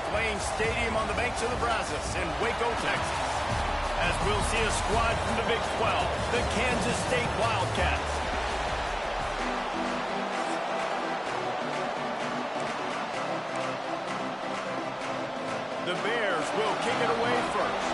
McLean Stadium on the banks of the Brazos in Waco, Texas, as we'll see a squad from the Big 12, the Kansas State Wildcats. The Bears will kick it away first.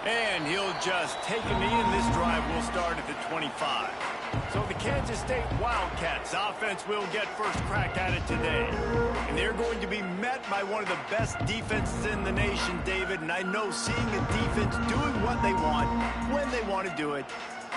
And he'll just take a knee, and this drive will start at the 25. So the Kansas State Wildcats offense will get first crack at it today. And they're going to be met by one of the best defenses in the nation, David. And I know seeing a defense doing what they want, when they want to do it,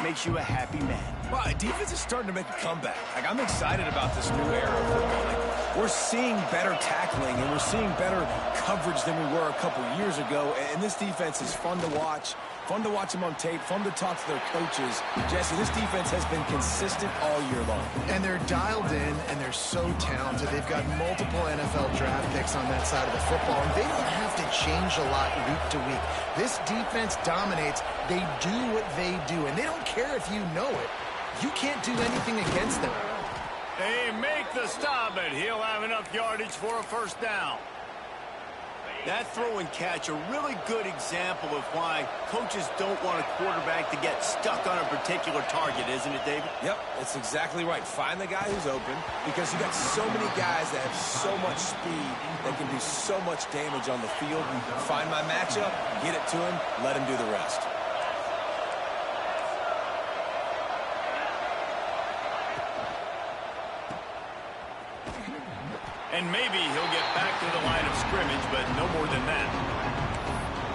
makes you a happy man. Well, defense is starting to make a comeback. Like, I'm excited about this new era of football. Like, we're seeing better tackling, and we're seeing better coverage than we were a couple years ago. And this defense is fun to watch. Fun to watch them on tape, fun to talk to their coaches. Jesse, this defense has been consistent all year long. And they're dialed in, and they're so talented. They've got multiple NFL draft picks on that side of the football, and they don't have to change a lot week to week. This defense dominates. They do what they do, and they don't care if you know it. You can't do anything against them. They make the stop, and he'll have enough yardage for a first down. That throw and catch, a really good example of why coaches don't want a quarterback to get stuck on a particular target, isn't it, David? Yep, that's exactly right. Find the guy who's open, because you got so many guys that have so much speed that can do so much damage on the field. Find my matchup, get it to him, let him do the rest. And maybe he'll get back to the line of scrimmage, but no more than that.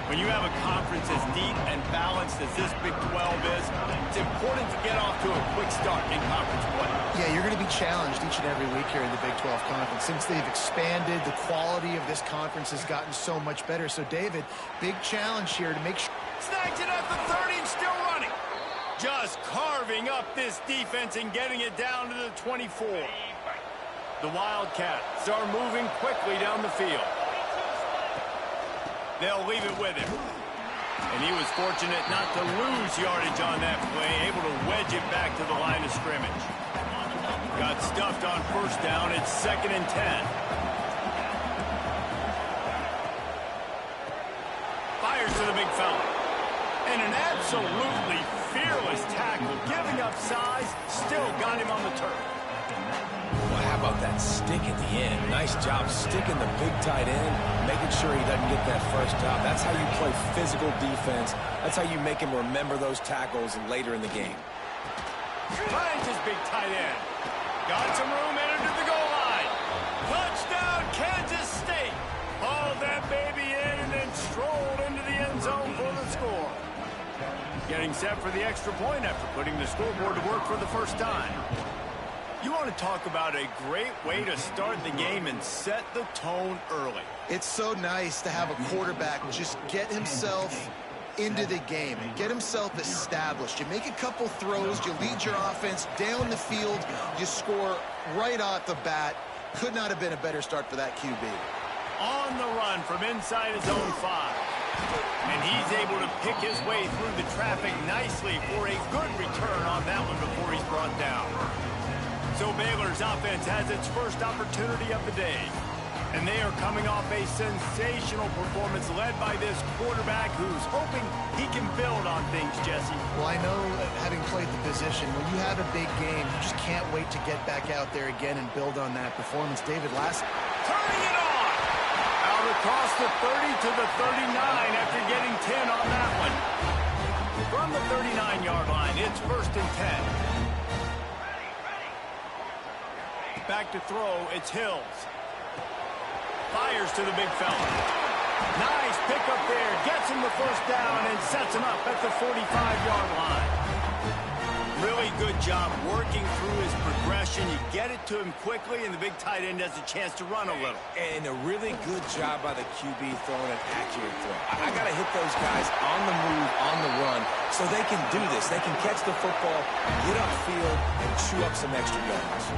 When you have a conference as deep and balanced as this Big 12 is, it's important to get off to a quick start in conference play. Yeah, you're going to be challenged each and every week here in the Big 12 Conference. Since they've expanded, the quality of this conference has gotten so much better. So, David, big challenge here to make sure. Snagged it at the 30 and still running. Just carving up this defense and getting it down to the 24. The Wildcats are moving quickly down the field. They'll leave it with him. And he was fortunate not to lose yardage on that play, able to wedge it back to the line of scrimmage. Got stuffed on first down. It's 2nd and 10. Fires to the big fella. And an absolutely fearless tackle, giving up size, still got him on the turf. Well, how about that stick at the end? Nice job sticking the big tight end, making sure he doesn't get that first down. That's how you play physical defense. That's how you make him remember those tackles later in the game. Finds his big tight end. Got some room, entered to the goal line. Touchdown, Kansas State. Hauled that baby in and then strolled into the end zone for the score. Getting set for the extra point after putting the scoreboard to work for the first time. You want to talk about a great way to start the game and set the tone early. It's so nice to have a quarterback just get himself into the game and get himself established. You make a couple throws, you lead your offense down the field, you score right off the bat. Could not have been a better start for that QB. On the run from inside his own 5. And he's able to pick his way through the traffic nicely for a good return on that one before he's brought down. So Baylor's offense has its first opportunity of the day. And they are coming off a sensational performance led by this quarterback who's hoping he can build on things, Jesse. Well, I know, having played the position, when you have a big game, you just can't wait to get back out there again and build on that performance. David, turning it on! Out across the 30 to the 39 after getting 10 on that one. From the 39-yard line, it's 1st and 10. Back to throw, it's Hills. Fires to the big fella. Nice pickup there, gets him the first down and sets him up at the 45-yard line. Really good job working through his progression. You get it to him quickly, and the big tight end has a chance to run a little. And a really good job by the QB throwing an accurate throw. I got to hit those guys on the move, on the run, so they can do this. They can catch the football, get upfield, and chew up some extra yards.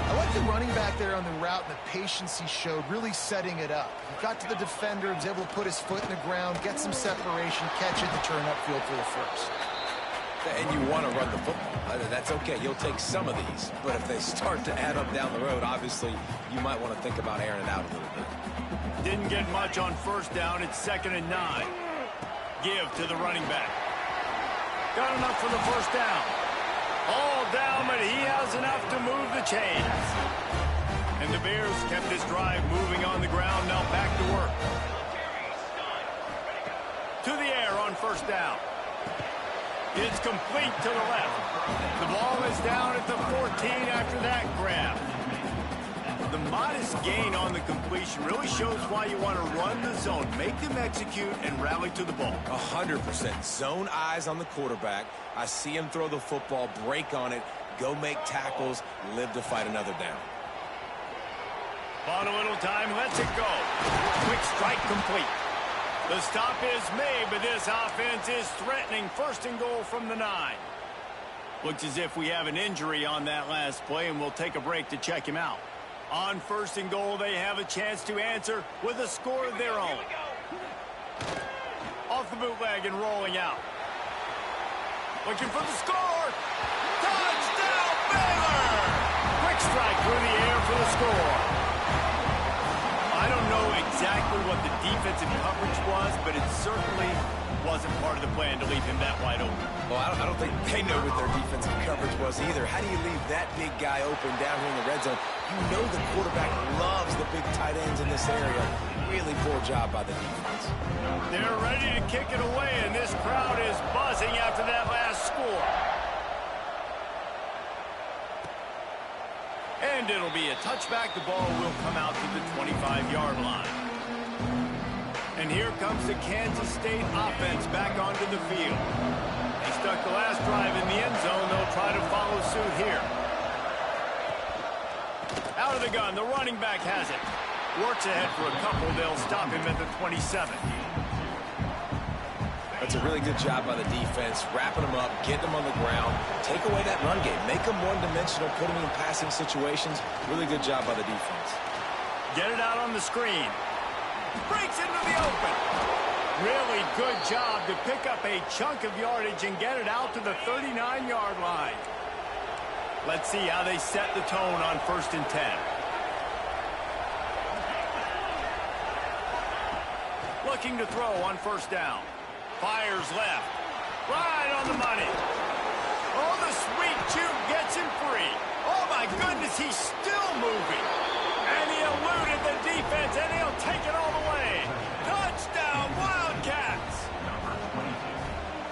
I like the running back there on the route and the patience he showed, really setting it up. He got to the defender, was able to put his foot in the ground, get some separation, catch it, and turn upfield for the first. And you want to run the football. That's okay. You'll take some of these. But if they start to add up down the road, obviously, you might want to think about airing it out a little bit. Didn't get much on first down. It's 2nd and 9. Give to the running back. Got enough for the first down. All down, but he has enough to move the chains. And the Bears kept this drive moving on the ground. Now back to work. To the air on first down. It's complete to the left. The ball is down at the 14 after that grab. The modest gain on the completion really shows why you want to run the zone, make them execute, and rally to the ball. 100%. Zone eyes on the quarterback. I see him throw the football, break on it, go make tackles, live to fight another down. On a little time, lets it go. Quick strike complete. The stop is made, but this offense is threatening. 1st and goal from the 9. Looks as if we have an injury on that last play, and we'll take a break to check him out. On 1st and goal, they have a chance to answer with a score of their own. Off the bootleg and rolling out. Looking for the score. Touchdown, Baylor! Quick strike through the air for the score. I don't know exactly what the defensive coverage was, but it certainly wasn't part of the plan to leave him that wide open. Well, I don't think they know what their defensive coverage was either. How do you leave that big guy open down here in the red zone? You know the quarterback loves the big tight ends in this area. Really poor job by the defense. They're ready to kick it away, and this crowd is buzzing after that last score. And it'll be a touchback. The ball will come out to the 25-yard line. And here comes the Kansas State offense back onto the field. They stuck the last drive in the end zone. They'll try to follow suit here. Out of the gun, the running back has it. Works ahead for a couple. They'll stop him at the 27. That's a really good job by the defense, wrapping them up, getting them on the ground, take away that run game, make them one-dimensional, put them in passing situations. Really good job by the defense. Get it out on the screen. Breaks into the open. Really good job to pick up a chunk of yardage and get it out to the 39-yard line. Let's see how they set the tone on 1st and 10. Looking to throw on 1st down. Fires left. Right on the money. Oh, the sweet juke gets him free. Oh, my goodness, he's still moving. And he eluded the defense, and he'll take it all the way. Touchdown, Wildcats.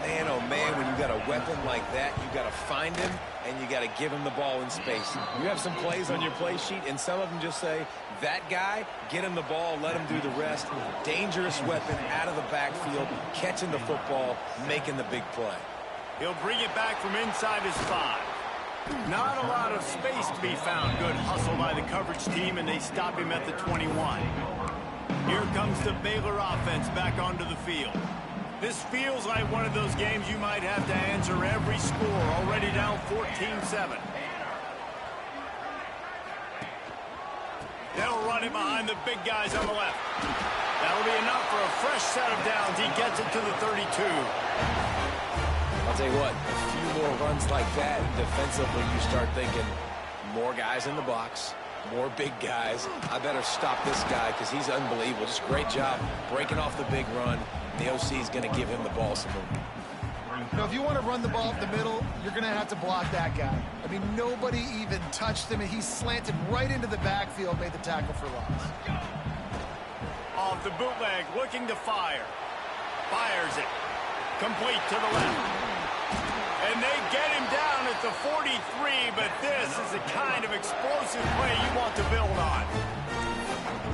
Man, oh, man, when you got a weapon like that, you got to find him, and you got to give him the ball in space. You have some plays on your play sheet, and some of them just say, that guy, get him the ball, let him do the rest. Dangerous weapon out of the backfield, catching the football, making the big play. He'll bring it back from inside his 5. Not a lot of space to be found. Good hustle by the coverage team, and they stop him at the 21. Here comes the Baylor offense back onto the field. This feels like one of those games you might have to answer every score. Already down 14-7. They'll run it behind the big guys on the left. That'll be enough for a fresh set of downs. He gets it to the 32. I'll tell you what, a few more runs like that, defensively you start thinking, more guys in the box, more big guys. I better stop this guy because he's unbelievable. Just great job breaking off the big run. The OC is going to give him the ball some movement. You know, if you want to run the ball up the middle, you're going to have to block that guy. I mean, nobody even touched him, and he slanted right into the backfield, made the tackle for loss. Off the bootleg, looking to fire. Fires it. Complete to the left. And they get him down at the 43, but this is the kind of explosive play you want to build on.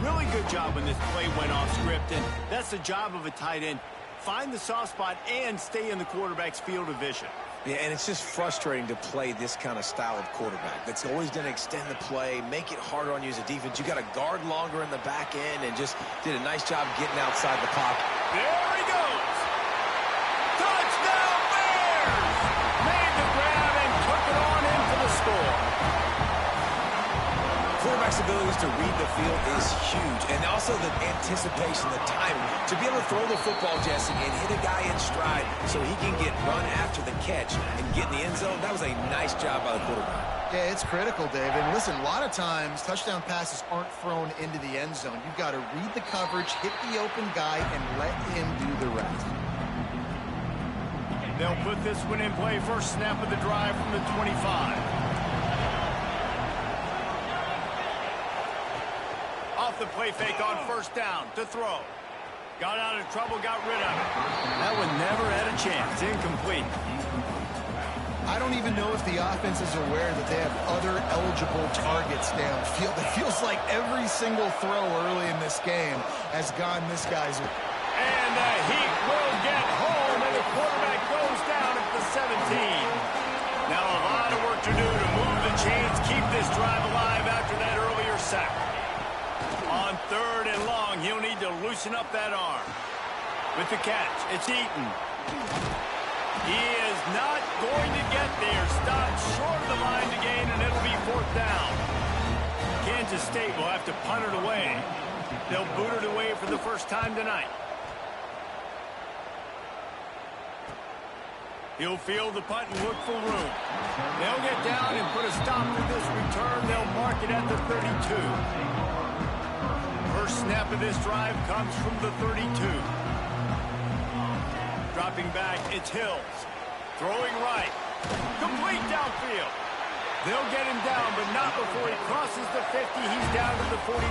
Really good job when this play went off script, and that's the job of a tight end. Find the soft spot and stay in the quarterback's field of vision. Yeah, and it's just frustrating to play this kind of style of quarterback. That's always going to extend the play, make it harder on you as a defense. You got to guard longer in the back end, and just did a nice job getting outside the pocket. There he goes. Touchdown Bears! Made the grab and took it on in for the score. Quarterbacks have abilities to read the field is huge. And also the anticipation, the timing. To be able to throw the football, Jesse, and hit a guy in stride so he can get run after the catch and get in the end zone, that was a nice job by the quarterback. Yeah, it's critical, David. Listen, a lot of times touchdown passes aren't thrown into the end zone. You've got to read the coverage, hit the open guy, and let him do the rest. They'll put this one in play. First snap of the drive from the 25. Off the play fake on first down to throw. Got out of trouble, got rid of it. That one never had a chance. Incomplete. I don't even know if the offense is aware that they have other eligible targets downfield. It feels like every single throw early in this game has gone this guy's way. And the Heat will get home, and the quarterback goes down at the 17. Now a lot of work to do to move the chains, keep this drive alive after that earlier sack. On 3rd and long, he'll need to loosen up that arm. With the catch, it's Eaton. He is not going to get there. Stopped short of the line to gain, and it'll be 4th down. Kansas State will have to punt it away. They'll boot it away for the first time tonight. He'll field the punt and look for room. They'll get down and put a stop to this return. They'll mark it at the 32. First snap of this drive comes from the 32. Dropping back, it's Hills. Throwing right. Complete downfield. They'll get him down, but not before he crosses the 50. He's down to the 49.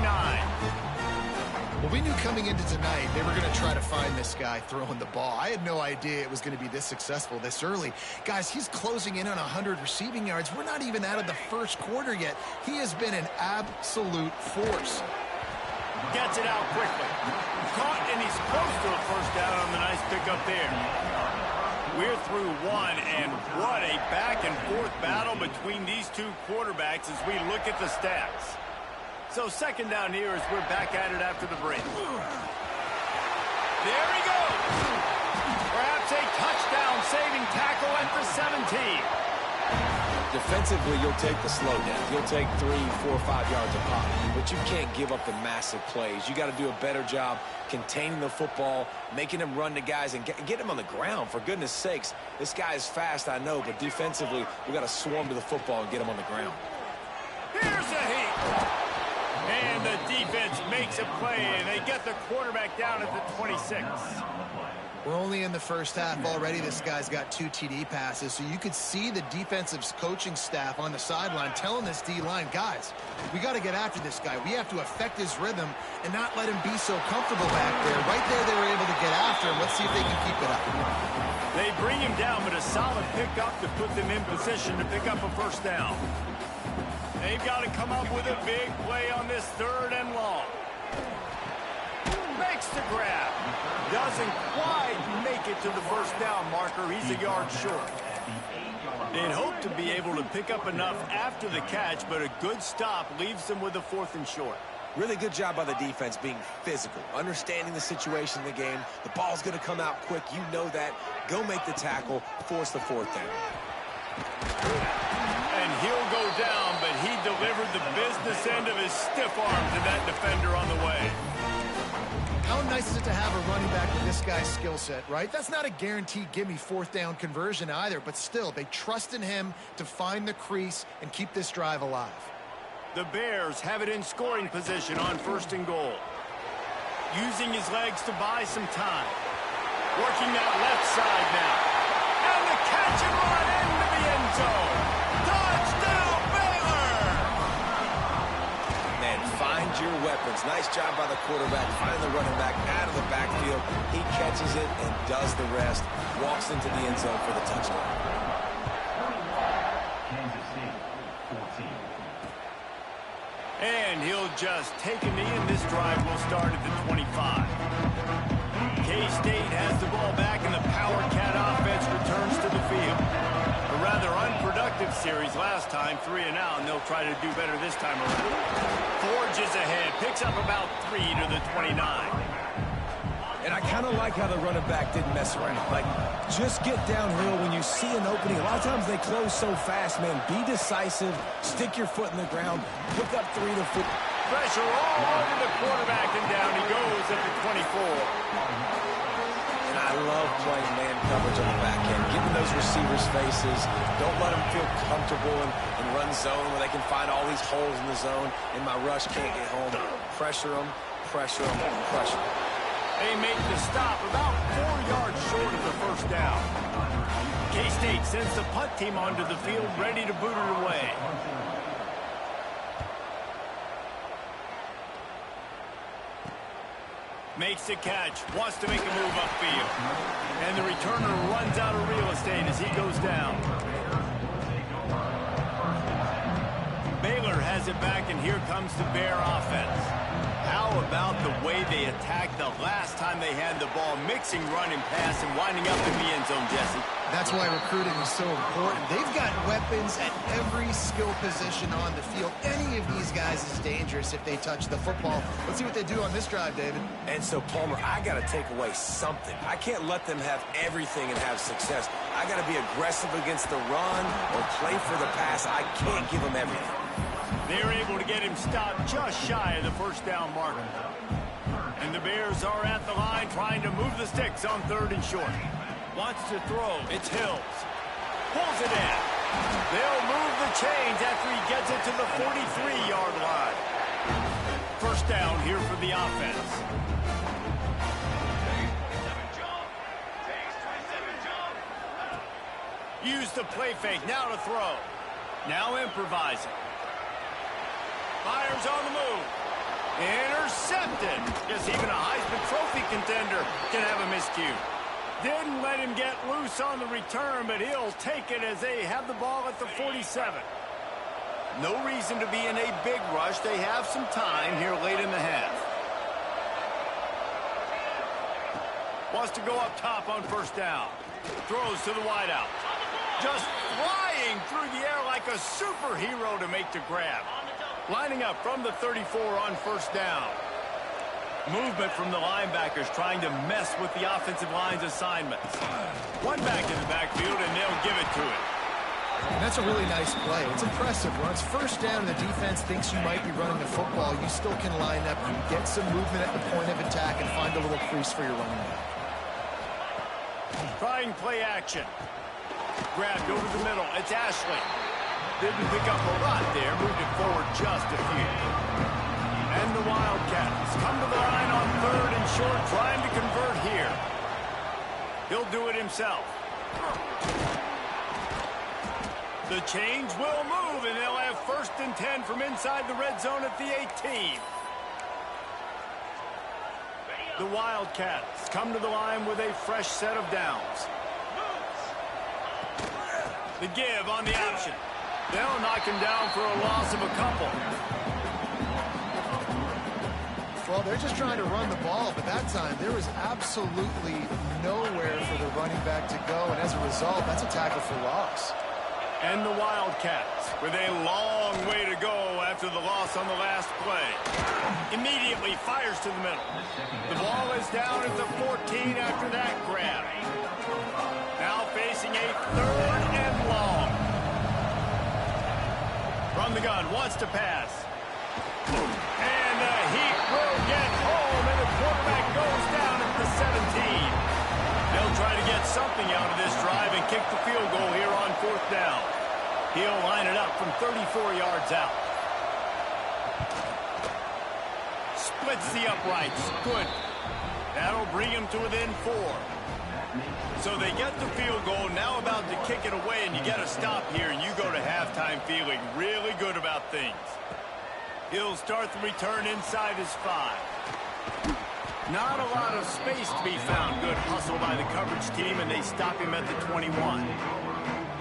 Well, we knew coming into tonight they were going to try to find this guy throwing the ball. I had no idea it was going to be this successful this early. Guys, he's closing in on 100 receiving yards. We're not even out of the first quarter yet. He has been an absolute force. Gets it out quickly. Caught, and he's close to a first down on the nice pickup there. We're through one, and what a back-and-forth battle between these two quarterbacks as we look at the stats. So second down here as we're back at it after the break. There he goes. Perhaps a touchdown-saving tackle at the 17. Defensively, you'll take the slow down. You'll take 3, 4, 5 yards a pop. But you can't give up the massive plays. You got to do a better job containing the football, making him run to guys, and get him on the ground. For goodness sakes, this guy is fast, I know, but defensively, we got to swarm to the football and get him on the ground. Here's a Heat. And the defense makes a play, and they get the quarterback down at the 26. We're only in the first half already. This guy's got 2 TD passes, so you could see the defensive coaching staff on the sideline telling this D-line, guys, we got to get after this guy. We have to affect his rhythm and not let him be so comfortable back there. Right there, they were able to get after him. Let's see if they can keep it up. They bring him down, but a solid pickup to put them in position to pick up a first down. They've got to come up with a big play on this 3rd and long. Makes the grab. Doesn't quite make it to the first down marker. He's a yard short. They'd hope to be able to pick up enough after the catch, but a good stop leaves them with a 4th and short. Really good job by the defense being physical, understanding the situation in the game. The ball's going to come out quick. You know that. Go make the tackle, force the 4th down. And he'll go down, but he delivered the business end of his stiff arm to that defender on the way. How nice is it to have a running back with this guy's skill set, right? That's not a guaranteed gimme 4th down conversion either, but still, they trust in him to find the crease and keep this drive alive. The Bears have it in scoring position on 1st and goal. Using his legs to buy some time. Working that left side now. And the catch and run into the end zone. Touchdown, Baylor! Man, find your weapons. Nice job by the quarterback. Find the running back out of the backfield. He catches it and does the rest. Walks into the end zone for the touchdown. And he'll just take a knee, and this drive will start at the 25. K-State has the ball back, and the Power Cat offense returns to the field. A rather unproductive series last time, 3 and out, and they'll try to do better this time around. Forges ahead, picks up about 3 to the 29. And I kind of like how the running back didn't mess around. Like, just get downhill when you see an opening. A lot of times they close so fast, man. Be decisive. Stick your foot in the ground. Pick up 3 to 4. pressure all over the quarterback, and down he goes at the 24. And I love playing man coverage on the back end, giving those receivers faces. Don't let them feel comfortable in run zone where they can find all these holes in the zone, and my rush can't get home. Pressure them, pressure them, pressure them. They make the stop about 4 yards short of the first down. K-State sends the punt team onto the field, ready to boot it away. Makes the catch, wants to make a move upfield. And the returner runs out of real estate as he goes down. Baylor has it back, and here comes the Bear offense. How about the way they attacked the last time they had the ball, mixing run and pass and winding up in the end zone, Jesse? That's why recruiting is so important. They've got weapons at every skill position on the field. Any of these guys is dangerous if they touch the football. Let's see what they do on this drive, David. And so, Palmer, I got to take away something. I can't let them have everything and have success. I got to be aggressive against the run or play for the pass. I can't give them everything. They're able to get him stopped just shy of the first down marker. And the Bears are at the line trying to move the sticks on 3rd and short. Wants to throw. It's Hills. Pulls it in. They'll move the chains after he gets it to the 43-yard line. First down here for the offense. Use the play fake. Now to throw. Now improvising. Fires on the move. Intercepted. Guess even a Heisman Trophy contender can have a miscue. Didn't let him get loose on the return, but he'll take it as they have the ball at the 47. No reason to be in a big rush. They have some time here late in the half. Wants to go up top on first down. Throws to the wideout. Just flying through the air like a superhero to make the grab. Lining up from the 34 on first down. Movement from the linebackers trying to mess with the offensive line's assignments. One back in the backfield, and they'll give it to him. And that's a really nice play. It's impressive. When it's first down and the defense thinks you might be running the football, you still can line up and get some movement at the point of attack and find a little crease for your running back. Trying play action. Grabbed over the middle. It's Ashley. Didn't pick up a lot there. Moved it forward just a few. And the Wildcats come to the line on 3rd and short, trying to convert here. He'll do it himself. The chains will move, and they'll have 1st and 10 from inside the red zone at the 18. The Wildcats come to the line with a fresh set of downs. The give on the option. They'll knock him down for a loss of a couple. Well, they're just trying to run the ball, but that time there was absolutely nowhere for the running back to go, and as a result, that's a tackle for loss. And the Wildcats with a long way to go after the loss on the last play. Immediately fires to the middle. The ball is down at the 14 after that grab. Now facing a 3rd and long. From the gun, wants to pass. And he will get home, and the quarterback goes down at the 17. They'll try to get something out of this drive and kick the field goal here on 4th down. He'll line it up from 34 yards out. Splits the uprights. Good. That'll bring him to within 4. So they get the field goal, now about to kick it away, and you get a stop here, and you go to halftime feeling really good about things. He'll start the return inside his 5. Not a lot of space to be found. Good hustle by the coverage team, and they stop him at the 21.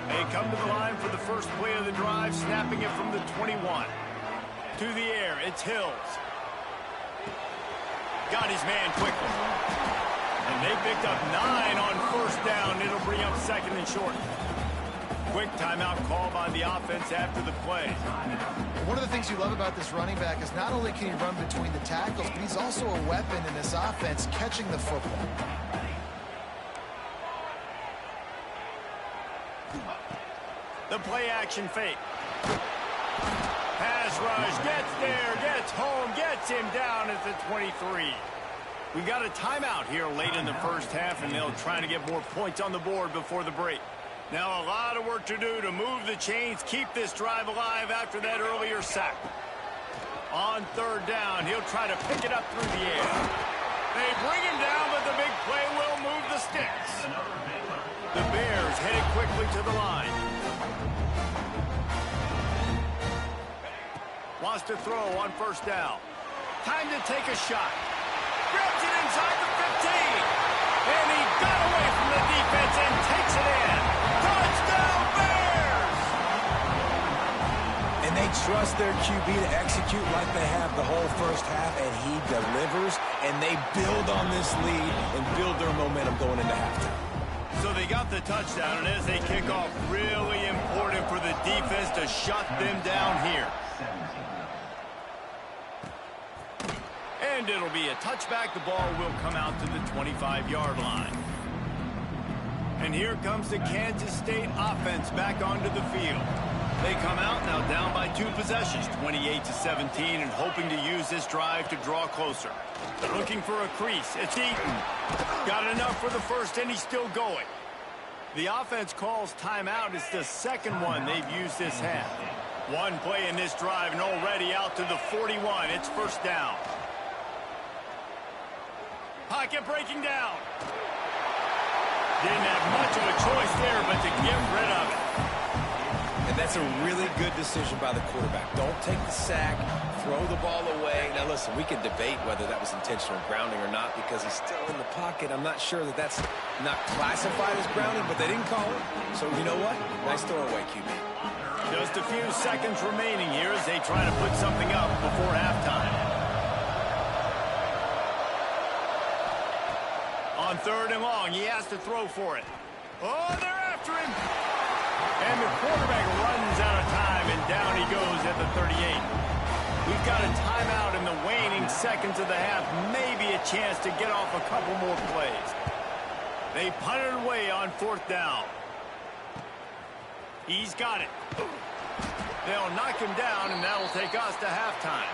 They come to the line for the first play of the drive, snapping it from the 21. To the air, it's Hills. Got his man quickly. And they picked up 9 on first down. It'll bring up 2nd and short. Quick timeout call by the offense after the play. One of the things you love about this running back is not only can he run between the tackles, but he's also a weapon in this offense, catching the football. The play action fake. Pass rush, gets there, gets home, gets him down at the 23. We got a timeout here late in the first half, and they'll try to get more points on the board before the break. Now a lot of work to do to move the chains, keep this drive alive after that earlier sack. On third down, he'll try to pick it up through the air. They bring him down, but the big play will move the sticks. The Bears headed quickly to the line. Wants to throw on first down. Time to take a shot. Grabs it inside the 15. And he got away from the defense and takes it in. Touchdown, Bears! And they trust their QB to execute like they have the whole first half, and he delivers, and they build on this lead and build their momentum going into halftime. So they got the touchdown, and as they kick off, really important for the defense to shut them down here. And it'll be a touchback. The ball will come out to the 25-yard line. And here comes the Kansas State offense back onto the field. They come out now down by 2 possessions, 28-17, and hoping to use this drive to draw closer. Looking for a crease. It's Eaton. Got enough for the first, and he's still going. The offense calls timeout. It's the second one they've used this half. One play in this drive, and already out to the 41. It's first down. Pocket breaking down. Didn't have much of a choice there, but to get rid of it. And that's a really good decision by the quarterback. Don't take the sack, throw the ball away. Now, listen, we can debate whether that was intentional grounding or not because he's still in the pocket. I'm not sure that that's not classified as grounding, but they didn't call it. So, you know what? Nice throwaway, QB. Just a few seconds remaining here as they try to put something up before halftime. On third and long, he has to throw for it. Oh, they're after him. And the quarterback runs out of time, and down he goes at the 38. We've got a timeout in the waning seconds of the half. Maybe a chance to get off a couple more plays. They punt it away on fourth down. He's got it. They'll knock him down, and that'll take us to halftime.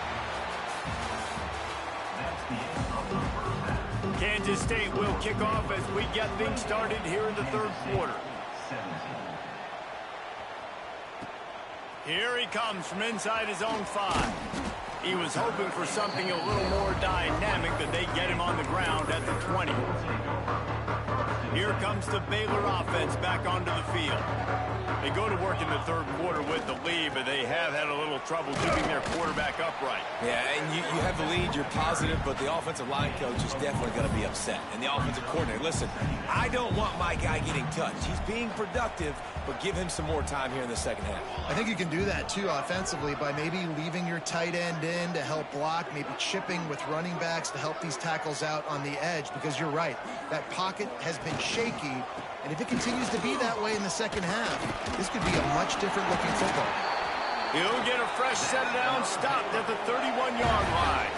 Kansas State will kick off as we get things started here in the third quarter. Here he comes from inside his own 5. He was hoping for something a little more dynamic, but they get him on the ground at the 20. Here comes the Baylor offense back onto the field. They go to work in the third quarter with the lead, but they have had a little trouble keeping their quarterback upright. Yeah, and you have the lead, you're positive, but the offensive line coach is definitely going to be upset. And the offensive coordinator, listen, I don't want my guy getting touched. He's being productive, but give him some more time here in the second half. I think you can do that, too, offensively, by maybe leaving your tight end in to help block, maybe chipping with running backs to help these tackles out on the edge, because you're right. That pocket has been shaky, and if it continues to be that way in the second half, this could be a much different looking football. He'll get a fresh set down, stopped at the 31-yard line.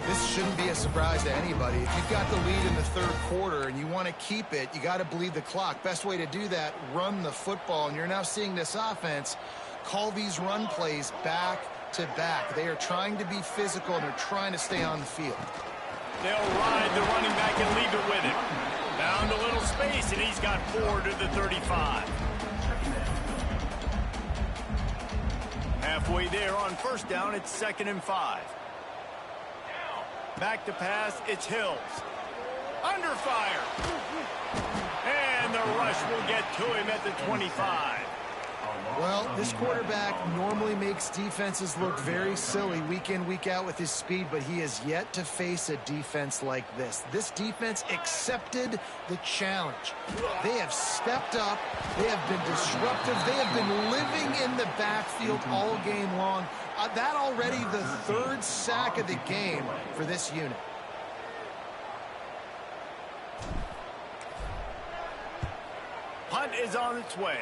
This shouldn't be a surprise to anybody. If you've got the lead in the third quarter and you want to keep it, you got to bleed the clock. Best way to do that, run the football. And you're now seeing this offense call these run plays back to back. They are trying to be physical, and they're trying to stay on the field. They'll ride the running back and leave it with him. Found a little space, and he's got 4 to the 35. Halfway there on first down, it's 2nd and 5. Back to pass, it's Hills. Under fire. And the rush will get to him at the 25. Well, this quarterback normally makes defenses look very silly week in, week out with his speed, but he has yet to face a defense like this. This defense accepted the challenge. They have stepped up. They have been disruptive. They have been living in the backfield all game long. That already the 3rd sack of the game for this unit. Punt is on its way.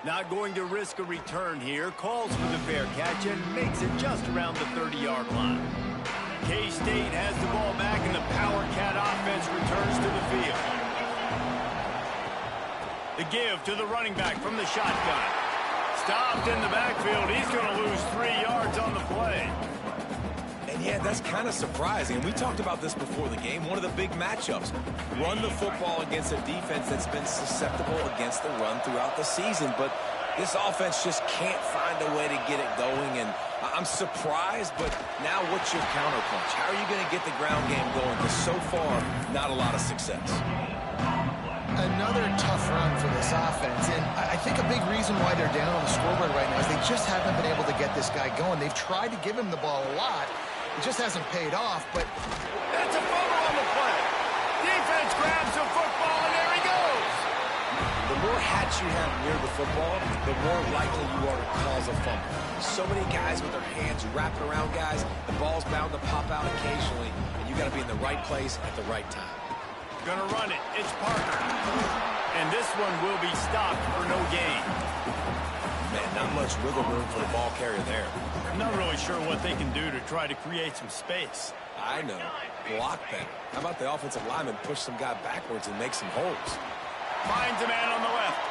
Not going to risk a return here. Calls for the fair catch and makes it just around the 30-yard line. K-State has the ball back, and the Power Cat offense returns to the field. The give to the running back from the shotgun. stopped in the backfield. He's going to lose 3 yards on the play. And yeah, that's kind of surprising. And we talked about this before the game. One of the big matchups. Run the football against a defense that's been susceptible against the run throughout the season. But this offense just can't find a way to get it going. And I'm surprised, but now what's your counterpunch? How are you going to get the ground game going? Because so far, not a lot of success. Another tough run for this offense, and I think a big reason why they're down on the scoreboard right now is they just haven't been able to get this guy going. They've tried to give him the ball a lot. It just hasn't paid off, but... That's a fumble on the play. Defense grabs the football, and there he goes. The more hats you have near the football, the more likely you are to cause a fumble. So many guys with their hands wrapped around guys, the ball's bound to pop out occasionally, and you got to be in the right place at the right time. Gonna run it. It's Parker. And this one will be stopped for no gain. Man, not much wiggle room for the ball carrier there. I'm not really sure what they can do to try to create some space. I know. Block that. How about the offensive lineman push some guy backwards and make some holes? Finds a man on the left.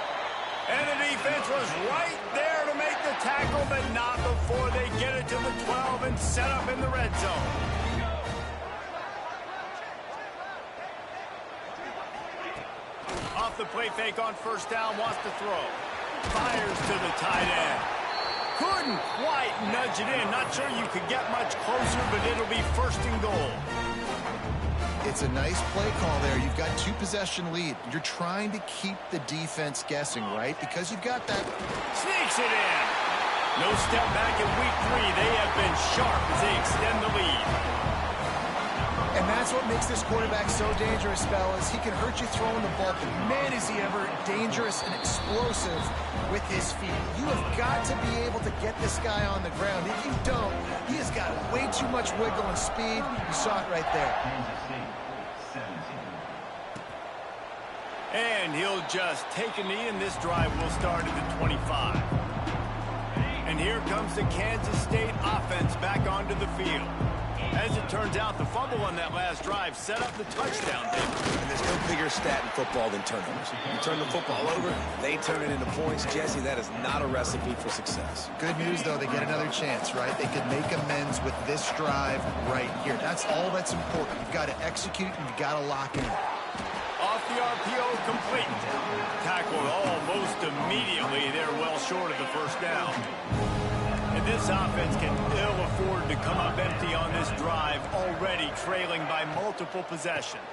And the defense was right there to make the tackle, but not before they get it to the 12 and set up in the red zone. Off the play fake on first down, wants to throw. Fires to the tight end. Couldn't quite nudge it in. Not sure you could get much closer, but it'll be 1st and goal. It's a nice play call there. You've got 2-possession lead. You're trying to keep the defense guessing, right? Because you've got that... Sneaks it in. No step back in week 3. They have been sharp as they extend the lead. And that's what makes this quarterback so dangerous, fellas. He can hurt you throwing the ball, but man, is he ever dangerous and explosive with his feet. You have got to be able to get this guy on the ground. If you don't, he has got way too much wiggle and speed. You saw it right there. And he'll just take a knee, and this drive will start at the 25. And here comes the Kansas State offense back onto the field. As it turns out, the fumble on that last drive set up the touchdown. And there's no bigger stat in football than turnovers. You turn the football over, they turn it into points. Jesse, that is not a recipe for success. Good news, though, they get another chance, right? They can make amends with this drive right here. That's all that's important. You've got to execute, and you've got to lock in. Off the RPO, complete. Tackled almost immediately. They're well short of the first down. And this offense can ill afford to come up empty on this drive, already trailing by multiple possessions.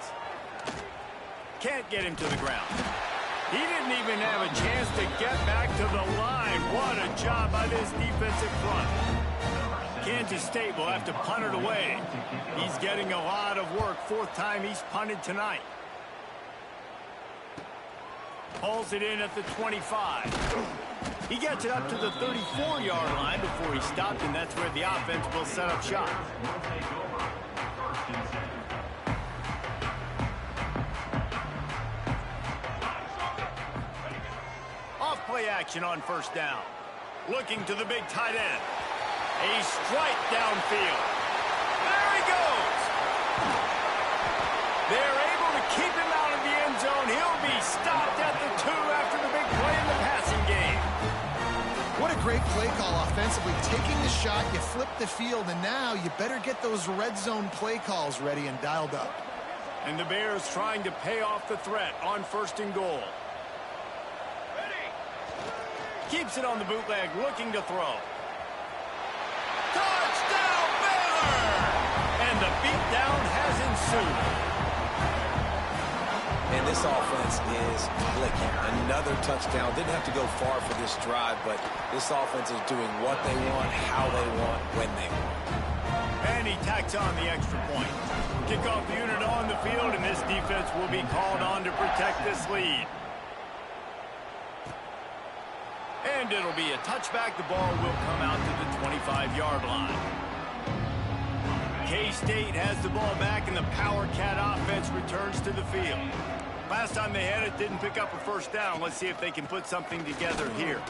Can't get him to the ground. He didn't even have a chance to get back to the line. What a job by this defensive front. Kansas State will have to punt it away. He's getting a lot of work. 4th time he's punted tonight. Hauls it in at the 25. He gets it up to the 34-yard line before he stopped, and that's where the offense will set up shop. Off play action on first down. Looking to the big tight end. A strike downfield. There he goes. They're able to keep him out of the end zone. He'll be stopped at the 2 after the big play in the passing game. What a great play call offensively. Taking the shot, you flip the field, and now you better get those red zone play calls ready and dialed up. And the Bears trying to pay off the threat on 1st and goal. Keeps it on the bootleg, looking to throw. Touchdown, Baylor! And the beatdown has ensued. And this offense is clicking. Another touchdown. Didn't have to go far for this drive, but this offense is doing what they want, how they want, when they want. And he tacks on the extra point. Kickoff unit on the field, and this defense will be called on to protect this lead. And it'll be a touchback. The ball will come out to the 25-yard line. K-State has the ball back, and the Power Cat offense returns to the field. Last time they had it, didn't pick up a first down. Let's see if they can put something together here.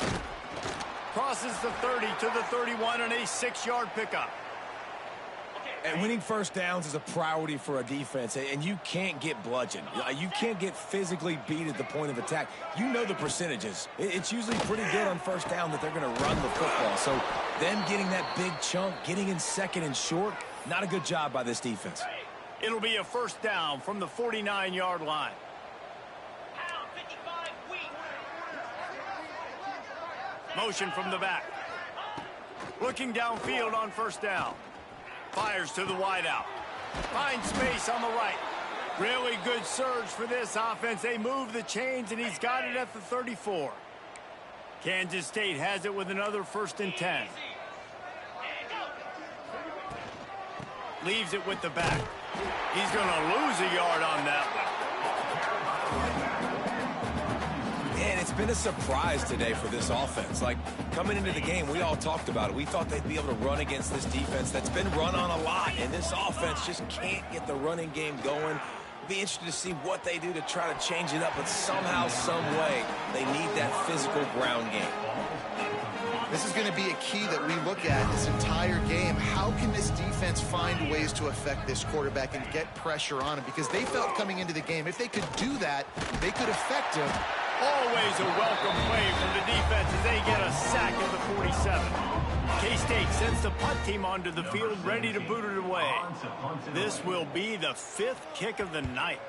Crosses the 30 to the 31 and a 6-yard pickup. And winning first downs is a priority for a defense, and you can't get bludgeoned. You can't get physically beat at the point of attack. You know the percentages. It's usually pretty good on first down that they're going to run the football. So them getting that big chunk, getting in second and short, not a good job by this defense. It'll be a first down from the 49-yard line. Motion from the back. Looking downfield on first down. Fires to the wideout. Finds space on the right. Really good surge for this offense. They move the chains, and he's got it at the 34. Kansas State has it with another 1st and 10. Leaves it with the back. He's going to lose a yard on that one. And it's been a surprise today for this offense. Like, coming into the game, we all talked about it. We thought they'd be able to run against this defense that's been run on a lot, and this offense just can't get the running game going. Be interested to see what they do to try to change it up, but somehow, some way, they need that physical ground game. This is going to be a key that we look at this entire game. How can this defense find ways to affect this quarterback and get pressure on him? Because they felt coming into the game, if they could do that, they could affect him. Always a welcome play from the defense as they get a sack at the 47. K-State sends the punt team onto the field, ready to boot it away. This will be the 5th kick of the night.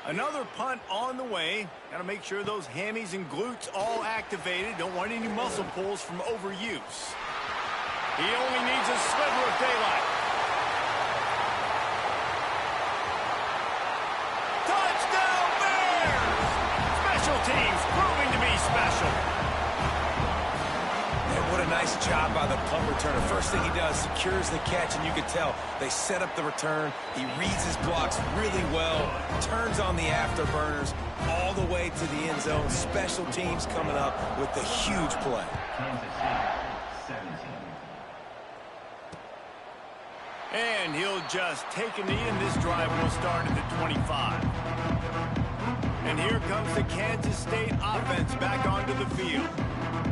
Another punt on the way. Got to make sure those hammies and glutes all activated. Don't want any muscle pulls from overuse. He only needs a sliver of daylight. Touchdown Bears! Special teams proving to be special. And what a nice job by the punt returner. First thing he does, secures the catch, and you can tell they set up the return. He reads his blocks really well, turns on the afterburners all the way to the end zone. Special teams coming up with the huge play. And he'll just take a knee, and this drive will start at the 25. And here comes the Kansas State offense back onto the field.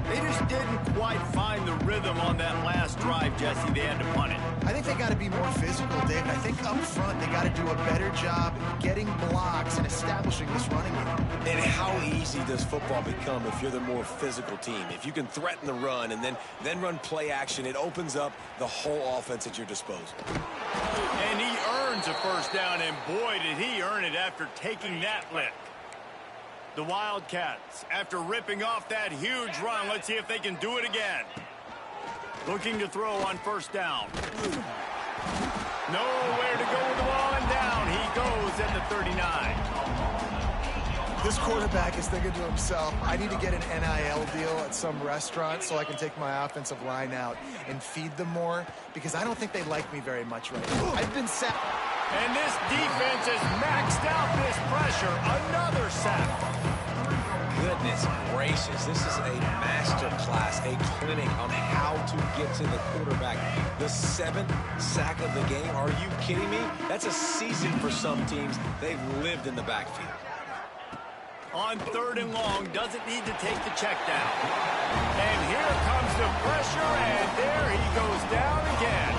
They just didn't quite find the rhythm on that last drive, Jesse. They had to punt it. I think they got to be more physical, David. I think up front they got to do a better job getting blocks and establishing this running game. And how easy does football become if you're the more physical team? If you can threaten the run and then run play action, it opens up the whole offense at your disposal. And he earns a first down, and boy, did he earn it after taking that lick. The Wildcats, after ripping off that huge run, let's see if they can do it again. Looking to throw on first down. Nowhere to go with the ball, and down he goes at the 39. This quarterback is thinking to himself, I need to get an NIL deal at some restaurant so I can take my offensive line out and feed them more, because I don't think they like me very much right now. I've been sacked. And this defense has maxed out this pressure. Another sack. Goodness gracious, this is a master class, a clinic on how to get to the quarterback. The 7th sack of the game, are you kidding me? That's a season for some teams. They've lived in the backfield. On 3rd and long, doesn't need to take the check down. And here comes the pressure, and there he goes down again.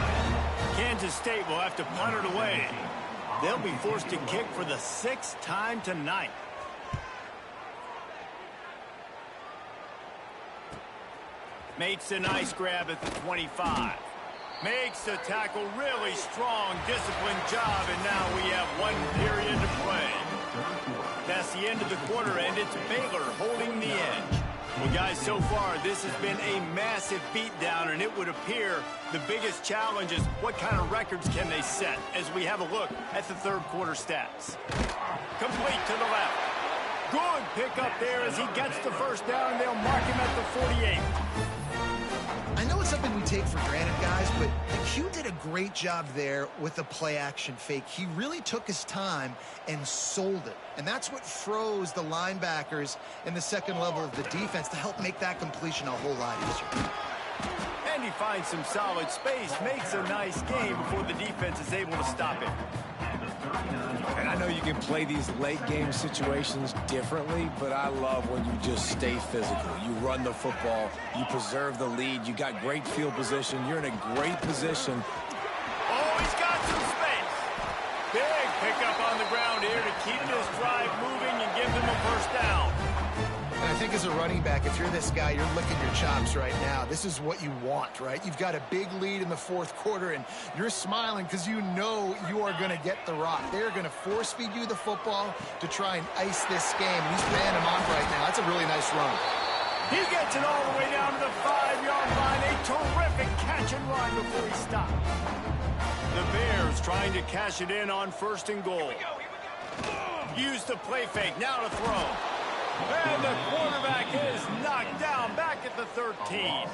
Kansas State will have to punt it away. They'll be forced to kick for the 6th time tonight. Makes a nice grab at the 25. Makes the tackle, really strong, disciplined job, and now we have 1 period to play. That's the end of the quarter, and it's Baylor holding the edge. Well, guys, so far, this has been a massive beatdown, and it would appear the biggest challenge is what kind of records can they set as we have a look at the 3rd quarter stats. Complete to the left. Good pick up there as he gets the first down. They'll mark him at the 48. I know it's something we take for granted, guys, but Q did a great job there with the play-action fake. He really took his time and sold it. And that's what froze the linebackers in the second level of the defense to help make that completion a whole lot easier. And he finds some solid space, makes a nice game before the defense is able to stop it. And I know you can play these late-game situations differently, but I love when you just stay physical. You run the football, you preserve the lead, you got great field position, you're in a great position. Oh, back on the ground here to keep this drive moving and give them a first down. And I think as a running back, if you're this guy, you're licking your chops right now. This is what you want, right? You've got a big lead in the fourth quarter, and you're smiling because you know you are going to get the rock. They're going to force feed you the football to try and ice this game. And he's paying him off right now. That's a really nice run. He gets it all the way down to the 5-yard line. A terrific catch and run before he stopped. The Bears trying to cash it in on 1st and goal. Use the play fake. Now to throw. And the quarterback is knocked down back at the 13.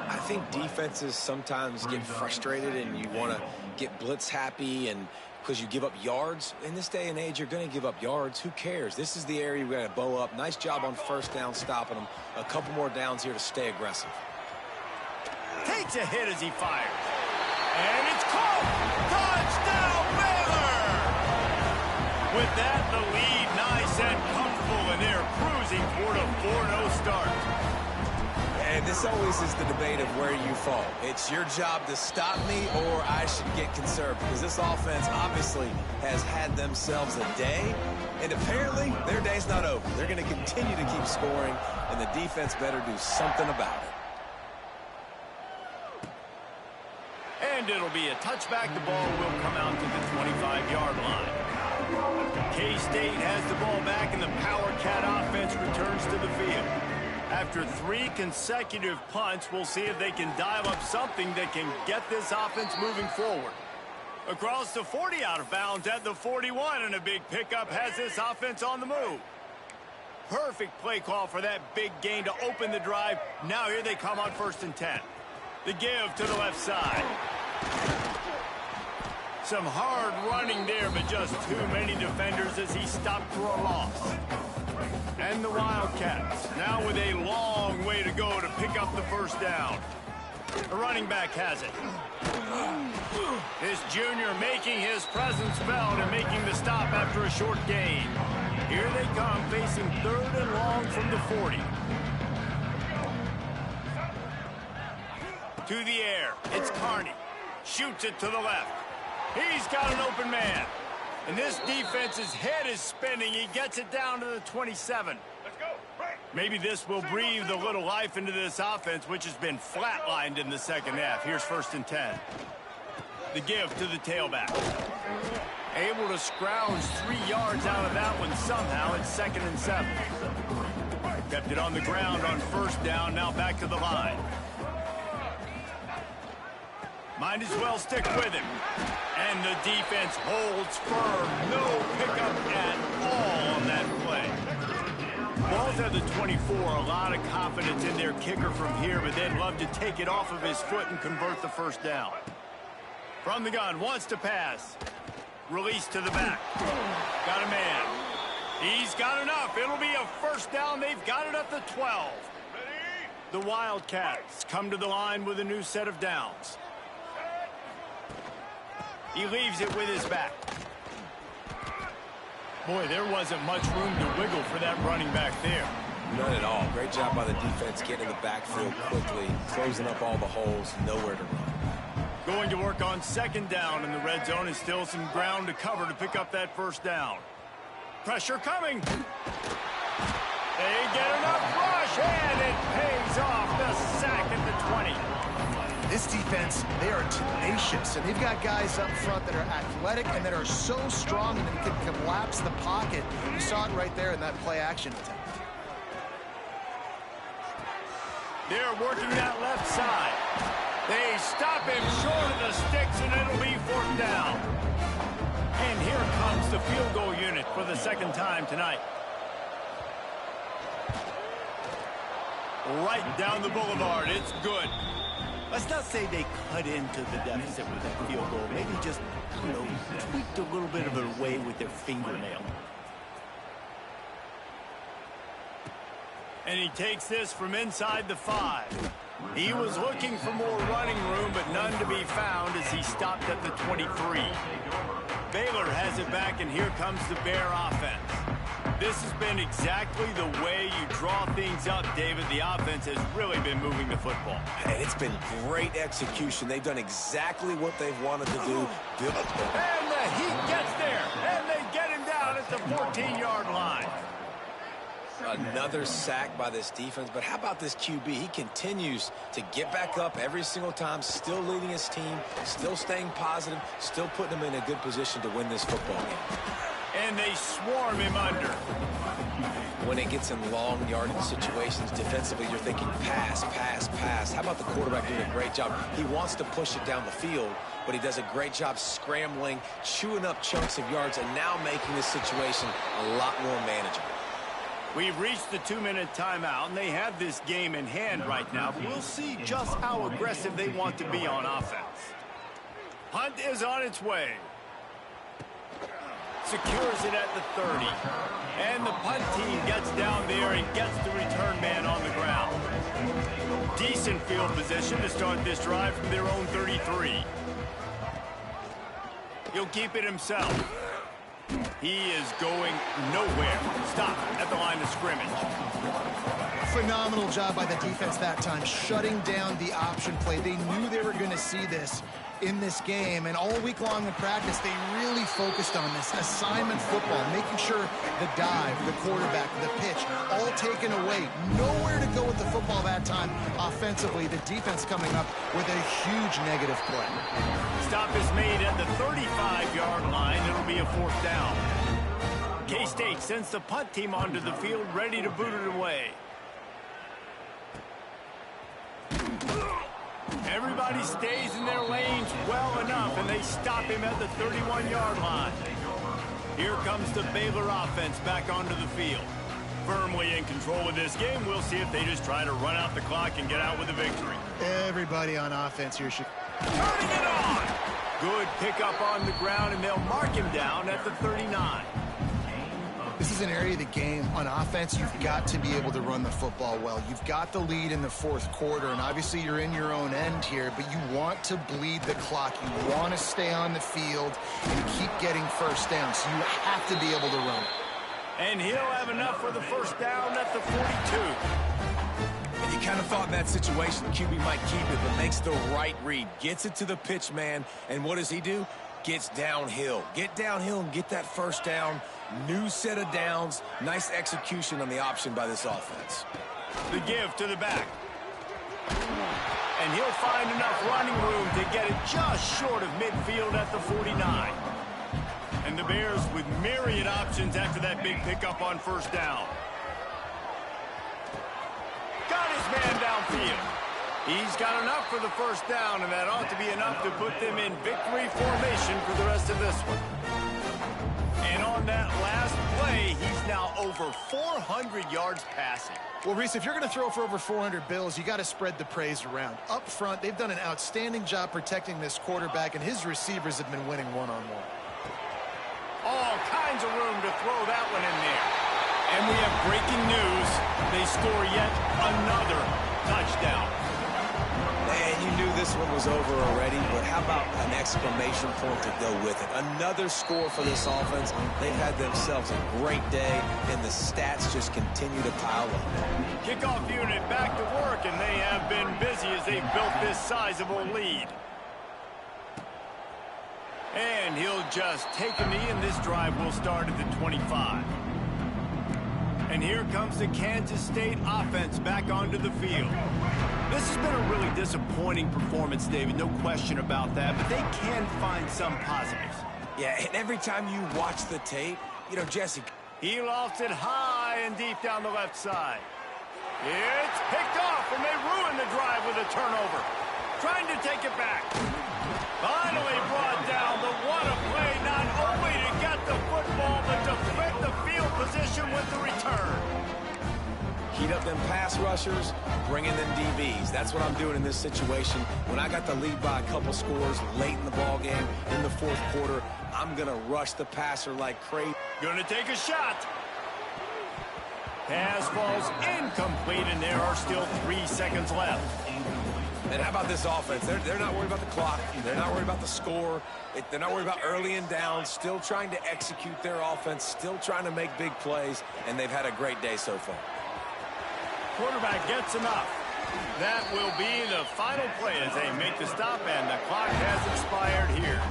I think defenses sometimes get frustrated and you want to get blitz happy and because you give up yards. In this day and age, you're going to give up yards. Who cares? This is the area we got to bow up. Nice job on 1st down stopping them. A couple more downs here to stay aggressive. Takes a hit as he fires. And it's caught. Touchdown, Baylor! With that, the lead nice and comfortable, and they're cruising toward a 4-0 start. And this always is the debate of where you fall. It's your job to stop me or I should get conservative because this offense obviously has had themselves a day, and apparently their day's not over. They're going to continue to keep scoring, and the defense better do something about it. And it'll be a touchback. The ball will come out to the 25-yard line. K-State has the ball back, and the Power Cat offense returns to the field. After 3 consecutive punts, we'll see if they can dial up something that can get this offense moving forward. Across the 40, out of bounds at the 41, and a big pickup has this offense on the move. Perfect play call for that big gain to open the drive. Now here they come on 1st and 10. The give to the left side. Some hard running there, but just too many defenders as he stopped for a loss. And the Wildcats now with a long way to go to pick up the 1st down. The running back has it. This junior making his presence felt and making the stop after a short gain. Here they come facing 3rd and long from the 40. To the air. It's Carney. Shoots it to the left. He's got an open man. And this defense's head is spinning. He gets it down to the 27. Let's go. Maybe this will breathe a little life into this offense, which has been flatlined in the second half. Here's 1st and 10. The give to the tailback. Able to scrounge 3 yards out of that one somehow. It's 2nd and 7. Kept it on the ground on 1st down. Now back to the line. Might as well stick with him. And the defense holds firm. No pickup at all on that play. Ball's at the 24. A lot of confidence in their kicker from here, but they'd love to take it off of his foot and convert the 1st down. From the gun, wants to pass. Release to the back. Got a man. He's got enough. It'll be a 1st down. They've got it at the 12. The Wildcats come to the line with a new set of downs. He leaves it with his back. Boy, there wasn't much room to wiggle for that running back there. None at all. Great job by the defense getting in the backfield quickly, closing up all the holes, nowhere to run. Going to work on 2nd down, and the red zone is still some ground to cover to pick up that 1st down. Pressure coming. They get enough rush, and it pays off. The sack at the 20. This defense, they are tenacious, and they've got guys up front that are athletic and that are so strong and that can collapse the pocket. You saw it right there in that play-action attempt. They're working that left side. They stop him short of the sticks, and it'll be 4th down. And here comes the field goal unit for the 2nd time tonight. Right down the boulevard. It's good. Let's not say they cut into the deficit with that field goal. Maybe just, tweaked a little bit of it away with their fingernail. And he takes this from inside the 5. He was looking for more running room, but none to be found as he stopped at the 23. Baylor has it back, and here comes the Bear offense. This has been exactly the way you draw things up, David. The offense has really been moving the football. And it's been great execution. They've done exactly what they've wanted to do. And the Heat gets there, and at the 14-yard line. Another sack by this defense, but how about this QB? He continues to get back up every single time, still leading his team, still staying positive, still putting him in a good position to win this football game. And they swarm him under. When it gets in long yardage situations, defensively, you're thinking pass, pass, pass. How about the quarterback doing a great job? He wants to push it down the field, but he does a great job scrambling, chewing up chunks of yards, and now making this situation a lot more manageable. We've reached the 2-minute timeout, and they have this game in hand right now, but we'll see just how aggressive they want to be on offense. Punt is on its way. Secures it at the 30. And the punt team gets down there and gets the return man on the ground. Decent field position to start this drive from their own 33. He'll keep it himself. He is going nowhere. Stop at the line of scrimmage. Phenomenal job by the defense that time, shutting down the option play. They knew they were going to see this in this game, and all week long in practice, they really focused on this assignment football, making sure the dive, the quarterback, the pitch, all taken away. Nowhere to go with the football that time offensively. The defense coming up with a huge negative play. Stop is made at the 35-yard line. It'll be a 4th down. K-State sends the punt team onto the field, ready to boot it away. Everybody stays in their lanes well enough, and they stop him at the 31-yard line. Here comes the Baylor offense back onto the field. Firmly in control of this game. We'll see if they just try to run out the clock and get out with a victory. Everybody on offense here should... Turning it on! Good pickup on the ground, and they'll mark him down at the 39. This is an area of the game. On offense, you've got to be able to run the football well. You've got the lead in the 4th quarter, and obviously you're in your own end here, but you want to bleed the clock. You want to stay on the field and keep getting first down, so you have to be able to run it. And he'll have enough for the 1st down at the 42. And you kind of thought in that situation QB might keep it, but makes the right read. Gets it to the pitch man, and what does he do? Gets downhill. Get downhill and get that 1st down. New set of downs. Nice execution on the option by this offense. The give to the back. And he'll find enough running room to get it just short of midfield at the 49. And the Bears with myriad options after that big pickup on 1st down. Got his man downfield. He's got enough for the 1st down, and that ought to be enough to put them in victory formation for the rest of this one. And on that last play, he's now over 400 yards passing. Well, Reese, if you're going to throw for over 400 bills, you got to spread the praise around. Up front, they've done an outstanding job protecting this quarterback, and his receivers have been winning one-on-one. All kinds of room to throw that one in there. And we have breaking news. They score yet another touchdown. And you knew this one was over already, but how about an exclamation point to go with it? Another score for this offense. They've had themselves a great day, and the stats just continue to pile up. Kickoff unit back to work, and they have been busy as they've built this sizable lead. And he'll just take a knee, and this drive will start at the 25. And here comes the Kansas State offense back onto the field. This has been a really disappointing performance, David, no question about that, but they can find some positives. Yeah, and every time you watch the tape, you know, Jesse... He lofts it high and deep down the left side. It's picked off, and they ruin the drive with a turnover. Trying to take it back. Finally brought down, but what a play, not only to get the football, but to flip the field position with the return. Heat up them pass rushers, bring in them DBs. That's what I'm doing in this situation. When I got the lead by a couple scores late in the ball game, in the 4th quarter, I'm going to rush the passer like crazy. Going to take a shot. Pass falls incomplete, and there are still 3 seconds left. And how about this offense? They're not worried about the clock. They're not worried about the score. They're not worried about early and down. Still trying to execute their offense. Still trying to make big plays. And they've had a great day so far. Quarterback gets enough. That will be the final play as they make the stop, and the clock has expired here.